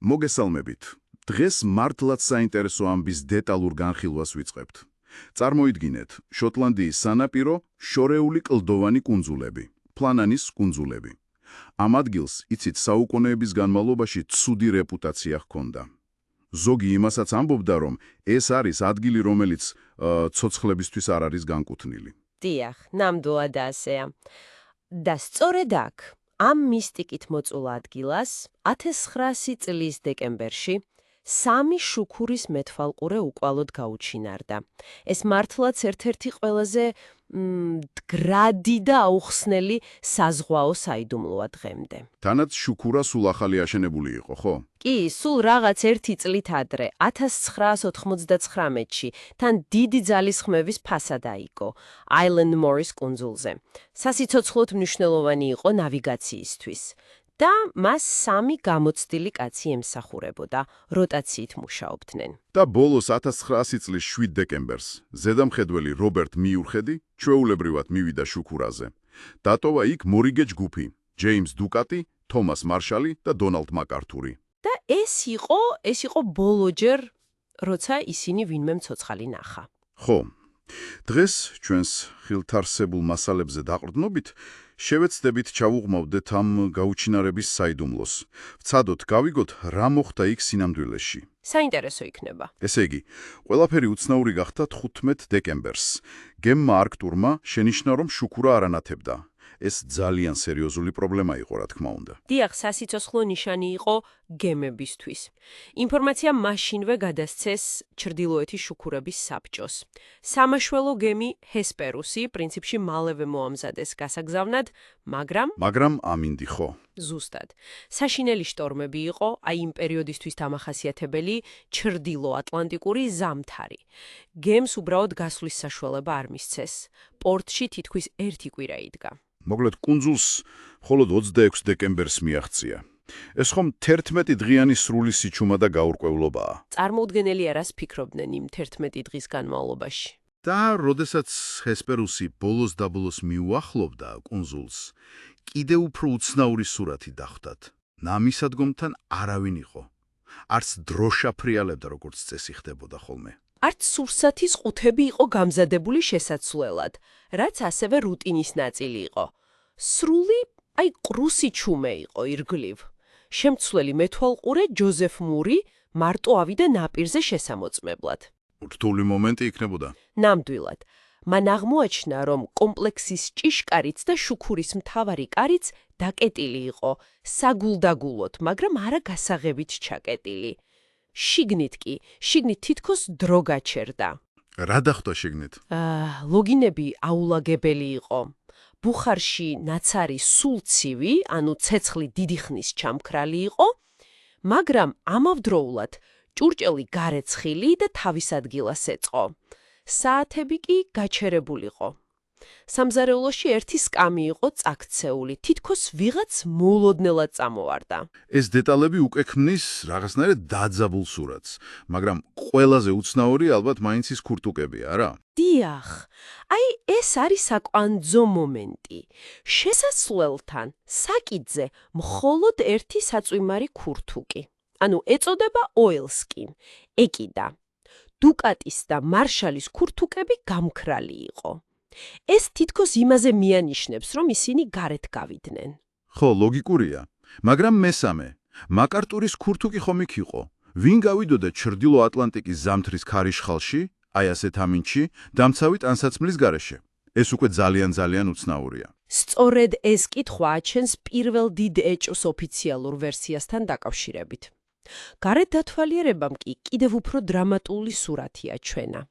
მოგესალმებით. დღეს მართლაც საინტერესო ამბის დეტალურ განხილვას ვიწყებთ. წარმოიდგინეთ, შოტლანდიის სანაპირო შორეული კლდოვანი კუნძულები, პლანანის კუნძულები. ამ ადგილს, იცით, საუკუნეების განმავლობაში ცუდი რეპუტაცია ჰქონდა. ზოგი იმასაც ამბობდა, რომ ეს არის ადგილი, რომელიც ცოცხლებისთვის არ არის განკუთვნილი. დიახ, ნამდვილად ასეა. და სწორედ აქ, ამ მისტიკით მოწულ ადგილას 1900 წლის დეკემბერში სამი შუქურის მეთვალყურე უკვალოდ გაუჩინარდა. ეს მართლაც ერთ-ერთი ყველაზე მდგრადი და აუხსნელი საზღვაო საიდუმლოა დღემდე. თანაც შუქურა სულ ახალი აშენებული იყო, ხო? კი, სულ რაღაც 1 წლით ადრე, 1999-ში, თან დიდი ძალისხმევის ფასად აიგო, Island Morris კუნძულზე. სასიცოცხლოდ მნიშვნელოვანი იყო ნავიგაციისთვის. და მას 3 გამოცდილი კაცი ემსახურებოდა, როტაციით მუშაობდნენ. და ბოლოს 1900 წლის 7 დეკემბერს ზედამხედველი რობერტ მიურხედი ჩვეულებრივად მივიდა შუქურაზე. დატოვა იქ მორიგე ჯგუფი, ჯეიმს დუკატი, თომას მარშალი და დონალდ მაკართური. და ეს იყო ბოლოჯერ, როცა ისინი ვინმე მცოცხალი ნახა. ხო. დღეს ჩვენს ხილთარსებულ მასალებზე დაყრდნობით შევეცდებით ჩავუღმავდეთ ამ გაუჩინარების საიდუმლოს. ვცადოთ გავიგოთ, რა მოხდა იქ სინამდვილეში. საინტერესო იქნება. ესე იგი, ყველაფერი უცნაური გახდა 15 დეკემბერს. გემმა არქტურმა შენიშნა, რომ შუქურა არ ანათებდა. ეს ძალიან სერიოზული პრობლემა იყო, რა თქმა უნდა. დიახ, სასიცოცხლო ნიშანი იყო გემებისთვის. ინფორმაცია მაშინვე გადასცეს ჩრდილოეთის შუქურების საბჭოს. სამაშველო გემი ჰესპერუსი პრინციპში მალევე მოამზადეს გასაგზავნად, მაგრამ ამინდი ხო. ზუსტად. საშინელი შტორმები იყო, აი იმ პერიოდისთვის დამახასიათებელი ჩრდილო-ატლანტიკური ზამთარი. გემს უბრალოდ გასვლის საშუალება არ მისცეს. პორტში თითქმის 1 კვირა იდგა. მოკლედ, კუნძულს მხოლოდ 26 დეკემბერს მიაღწია. ეს ხომ 11 დღიანი სრული სიჩუმა და გაურკვევლობაა. წარმოუდგენელი არას ფიქრობდნენ იმ 11 დღის განმავლობაში. და როდესაც ჰესპერუსი ბოლოს და ბოლოს მიუახლოვდა კუნძულს, კიდევ უფრო უცნაური სურათი დახვდათ. ნამისადგომთან არავინ იყო. არც დროშა ფრიალებდა, როგორც წესი ხდებოდა ხოლმე. არც სურსათის ყუთები იყო გამზადებული შესაცვლელად, რაც ასევე რუტინის ნაწილი იყო. სრული, ყრუსი ჩუმე იყო ირგლივ. შემცვლელი მეთვალყურე ჯოზეფ მური მარტო ავიდა ნაპირზე შესამოწმებლად. რთული მომენტი იქნებოდა. ნამდვილად. მან აღმოაჩინა, რომ კომპლექსის ჭიშკარიც და შუქურის მთავარი კარიც დაკეტილი იყო, საგულდაგულოდ, მაგრამ არა გასაღებით ჩაკეტილი. შიგნით თითქოს დრო გაჩერდა. რა დახვდა შიგნით? ლოგინები აულაგებელი იყო. ბუხარში ნაცარი სულცივი, ანუ ცეცხლი დიდი ხნის ჩამქრალი იყო, მაგრამ ამავდროულად ჭურჭელი გარეცხილი და თავის ადგილას ეწყო. საათები კი გაჩერებულიყო. სამზარეულოში ერთი სკამი იყო წაქცეული, თითქოს ვიღაც მოულოდნელად წამოვარდა. ეს დეტალები უკვე ქმნის რაღაცნაირად დაძაბულ სურათს, მაგრამ ყველაზე უცნაური ალბათ მაინც ის ქურთუკები, არა? დიახ, ეს არის საკვანძო მომენტი. შესასვლელთან საკიდზე მხოლოდ ერთი საწვიმარი ქურთუკი. ანუ ეწოდება oilskin, ეკიდა. დუკატის და მარშალის ქურთუკები გამქრალი იყო. ეს თითქოს იმაზე მიანიშნებს, რომ ისინი გარეთ გავიდნენ. ხო, ლოგიკურია. მაგრამ მესამე, მაკარტურის ქურთუკი ხომ იქ იყო? ვინ გავიდოდა ჩრდილო ატლანტიკის ზამთრის ქარიშხალში, ასეთ ამინჩი, დამცავი ტანსაცმლის გარეშე? ეს უკვე ძალიან უცნაურია. სწორედ ეს კითხვა აჩენს პირველ დიდ ეჭვს ოფიციალურ ვერსიასთან დაკავშირებით. გარეთ დათვალიერებამ კი კიდევ უფრო დრამატული სურათი აჩვენა.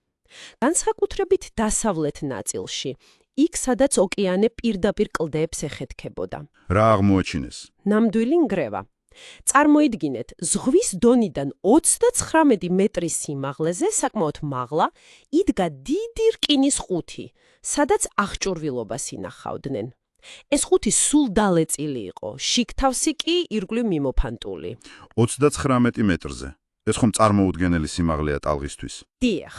განსაკუთრებით დასავლეთ ნაწილში, იქ სადაც ოკეანე პირდაპირ კლდეებს ეხეთქებოდა. რა აღმოაჩინეს? ნამდვილი ნგრევა. წარმოიდგინეთ, ზღვის დონიდან 39 მეტრის სიმაღლეზე, საკმაოდ მაღლა, იდგა დიდი რკინის ყუთი, სადაც აღჭურვილობას ინახავდნენ. ეს ყუთი სულ დალეწილი იყო, შიგთავსი კი ირგვლივ მიმოფანტული. 39 მეტრზე. ეს ხომ წარმოუდგენელი სიმაღლეა ტალღისთვის. დიახ.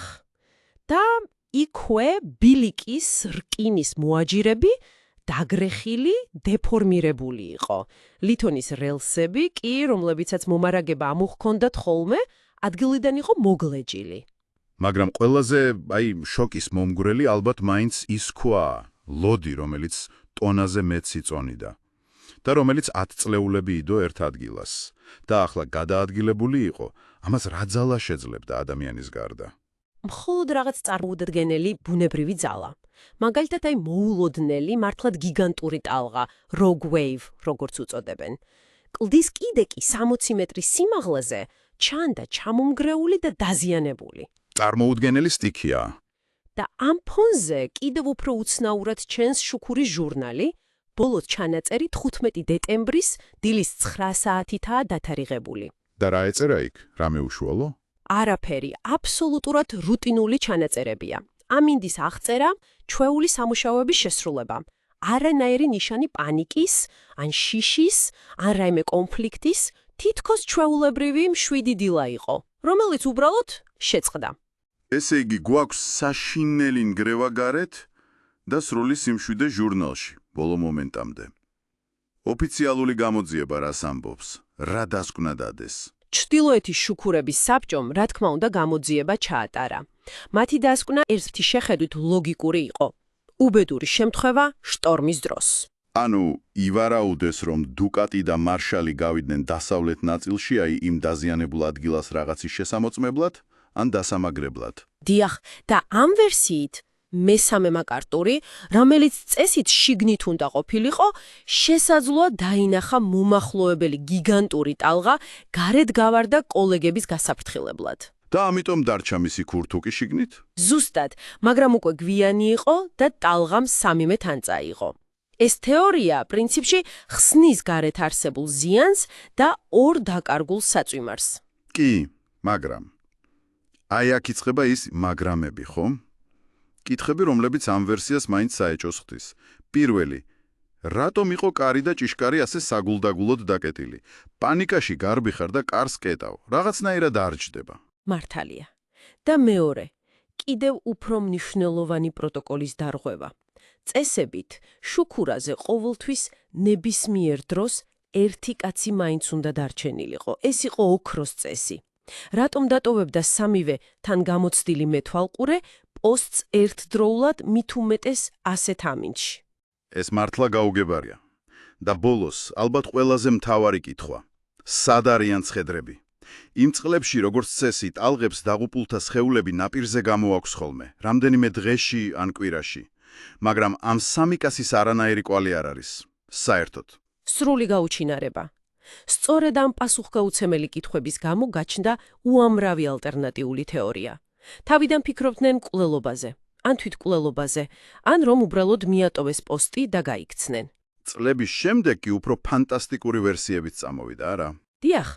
და იქვე ბილიკის რკინის მოაჯირები დაგრეხილი, დეფორმირებული იყო. ლითონის რელსები კი, რომლებიცაც მომარაგება ამოჰქონდათ ხოლმე, ადგილიდან იყო მოგლეჯილი. მაგრამ ყველაზე, შოკის მომგვრელი ალბათ მაინც ის ქვაა, ლოდი, რომელიც ტონაზე მეტს იწონიდა და რომელიც 10 წლეულები იდო ერთ ადგილას. და ახლა გადაადგილებული იყო, ამას რა ძალა შეძლებდა ადამიანის გარდა? მხოლოდ რაღაც წარმოუდგენელი ბუნებრივი ძალა. მაგალითად, მოულოდნელი, მართლად გიგანტური ტალღა, rogue wave, როგორც უწოდებენ. კლდის კიდე კი 60 მეტრის სიმაღლეზე ჩანდა ჩამომგრეული და დაზიანებული. წარმოუდგენელი სტიქია. და ამ ფონზე კიდევ უფრო უცნაურად ჩენს შუქურის ჟურნალი, ბოლოს ჩანაწერი 15 დეკემბრის დილის 9 საათითაა დათარიღებული. და რა ეწერა იქ? რამე უშუალო? არაფერი, აბსოლუტურად რუტინული ჩანაწერებია. ამინდის აღწერა, ჩვეული სამუშაოების შესრულება. არანაირი ნიშანი პანიკის, ან შიშის, ან რაიმე კონფლიქტის, თითქოს ჩვეულებრივი მშვიდი დილა იყო, რომელიც უბრალოდ შეწყდა. ესე იგი, გვაქვს საშინელი ნგრევა გარეთ და სრული სიმშვიდე ჟურნალში, ბოლო მომენტამდე. ოფიციალური გამოძიება რას ამბობს? რა დასკვნა დადეს? ჩრდილოეთის შუქურების საბჭომ, რა თქმა უნდა, გამოძიება ჩაატარა. მათი დასკვნა ერთი შეხედვით ლოგიკური იყო. უბედური შემთხვევა შტორმის დროს. ანუ, ივარაუდეს, რომ დუკატი და მარშალი გავიდნენ დასავლეთ ნაწილში, იმ დაზიანებულ ადგილას რაღაცის შესამოწმებლად, ან დასამაგრებლად. დიახ, და ამ ვერსიით მესამე მაკარტური, რომელიც წესით შიგნით უნდა ყოფილიყო, შესაძლოა დაინახა მომახლოებელი გიგანტური ტალღა გარეთ გავარდა კოლეგების გასაფრთხილებლად. და ამიტომ დარჩა მისი ქურთუკი შიგნით? ზუსტად, მაგრამ უკვე გვიანი იყო და ტალღამ სამიმე თან წაიღო. ეს თეორია, პრინციპში, ხსნის გარეთ არსებულ ზიანს და ორ დაკარგულ საწვიმარს. კი, მაგრამ აქ იწყება ის მაგრამები, ხო? კითხები, რომლებიც ამ ვერსიას მაინც საეჭოს ხდის. პირველი, რატომ იყო კარი და ჭიშკარი ასე საგულდაგულოდ დაკეტილი? პანიკაში გარბი ხარ და კარს კეტავ. რაღაცნაირად არ ჯდება. მართალია. და მეორე, კიდევ უფრო მნიშვნელოვანი პროტოკოლის დარღვევა. წესებით, შუქურაზე ყოველთვის ნებისმიერ დროს ერთი კაცი მაინც უნდა დარჩენილიყო. ეს იყო ოქროს წესი. რატომ დატოვებდა სამივე თან გამოცდილი მეთვალყურე პოსტს ერთდროულად მით უმეტეს ასეთ ამინდში? ეს მართლა გაუგებარია. და ბოლოს, ალბათ ყველაზე მთავარი კითხვა. სად არიან ცხედრები? იმ წყლებში, როგორც წესი, ტალღებს დაღუპულთა სხეულები ნაპირზე გამოაქვს ხოლმე, რამდენიმე დღეში ან კვირაში. მაგრამ ამ სამი კაცის არანაირი კვალი არ არის. საერთოდ. სრული გაუჩინარება. სწორედ ამ პასუხგაუცემელი კითხვების გამო გაჩნდა უამრავი ალტერნატიული თეორია. თავიდან ფიქრობდნენ მკვლელობაზე, ან თვითმკვლელობაზე, ან რომ უბრალოდ მიატოვეს პოსტი და გაიქცნენ. წლების შემდეგ კი უფრო ფანტასტიკური ვერსიებიც წამოვიდა, არა? დიახ,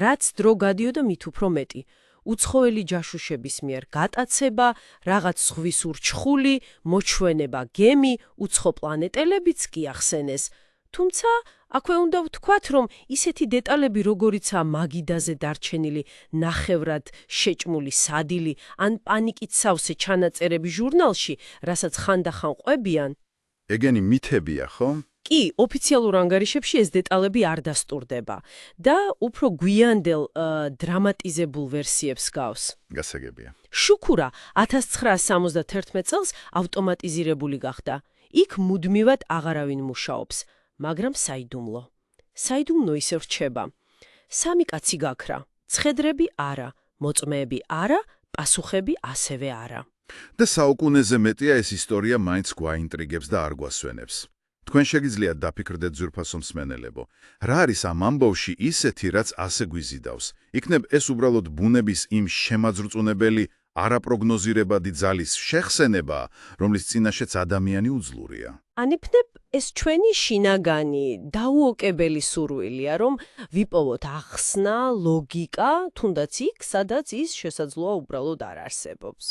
რაც დრო გადიოდა მით უფრო მეტი. უცხოელი ჯაშუშების მიერ გატაცება, რაღაც ზღვის ურჩხული, მოჩვენება გემი, უცხო პლანეტელებიც კი ახსენეს. თუმცა, აქვე უნდა ვთქვათ, რომ ისეთი დეტალები, როგორიცაა მაგიდაზე დარჩენილი ნახევრად შეჭმული სადილი, ან პანიკით სავსე ჩანაწერები ჟურნალში, რასაც ხანდახან ყვებიან, ეგენი მითებია, ხო? კი, ოფიციალურ ანგარიშებში ეს დეტალები არ დასტურდება და უფრო გვიანდელ დრამატიზებულ ვერსიებს გავს. გასაგებია. შუქურა 1971 წელს ავტომატიზირებული გახდა. იქ მუდმივად აღარავინ მუშაობს, მაგრამ საიდუმლო. საიდუმლო ისე რჩება. სამი კაცი გაქრა, ცხედრები არა, მოწმეები არა, პასუხები ასევე არა. და საუკუნეზე მეტია ეს ისტორია მაინც გვაინტრიგებს და არ გვასვენებს. თქვენ შეგიძლიათ დაფიქრდეთ ძვირფასო მსმენელებო, რა არის ამ ამბავში ისეთი, რაც ასე გვიზიდავს? იქნებ ეს უბრალოდ ბუნების იმ შემაძრწუნებელი, არაპროგნოზირებადი ძალის შეხსენება, რომლის წინაშეც ადამიანი უძლურია. ანიფნებ ეს ჩვენი შინაგანი, დაუოკებელი სურვილია, რომ ვიპოვოთ ახსნა, ლოგიკა, თუნდაც იქ, სადაც ის შესაძლოა უბრალოდ არ არსებობს.